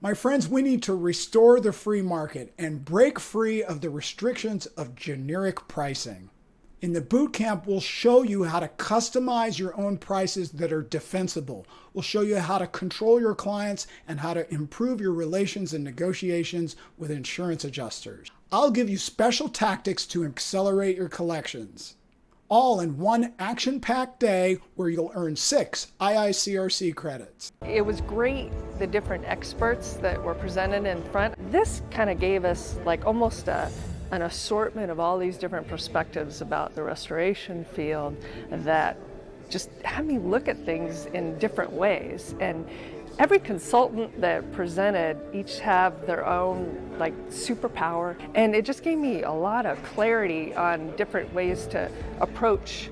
My friends, we need to restore the free market and break free of the restrictions of generic pricing. In the bootcamp, we'll show you how to customize your own prices that are defensible. We'll show you how to control your clients and how to improve your relations and negotiations with insurance adjusters. I'll give you special tactics to accelerate your collections, all in one action-packed day where you'll earn 6 IICRC credits. It was great, the different experts that were presented in front. This kind of gave us like almost an assortment of all these different perspectives about the restoration field that just had me look at things in different ways. And every consultant that presented each have their own like superpower, and it just gave me a lot of clarity on different ways to approach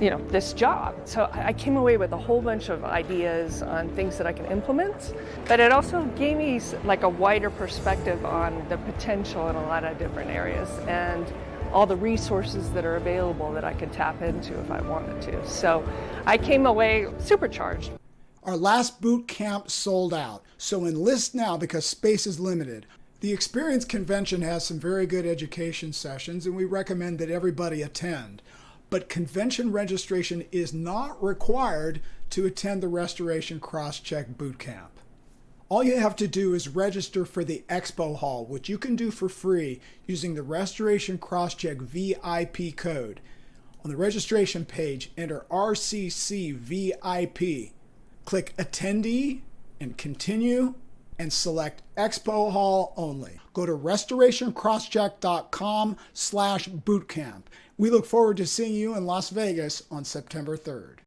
this job. So I came away with a whole bunch of ideas on things that I can implement, but it also gave me like a wider perspective on the potential in a lot of different areas and all the resources that are available that I could tap into if I wanted to. So I came away supercharged. Our last boot camp sold out, so enlist now because space is limited. The Experience Convention has some very good education sessions, and we recommend that everybody attend. But convention registration is not required to attend the Restoration CrossCheck Bootcamp. All you have to do is register for the Expo Hall, which you can do for free using the Restoration CrossCheck VIP code. On the registration page, enter RCCVIP. Click Attendee and Continue and select Expo Hall only. Go to restorationcrosscheck.com/bootcamp. We look forward to seeing you in Las Vegas on September 3rd.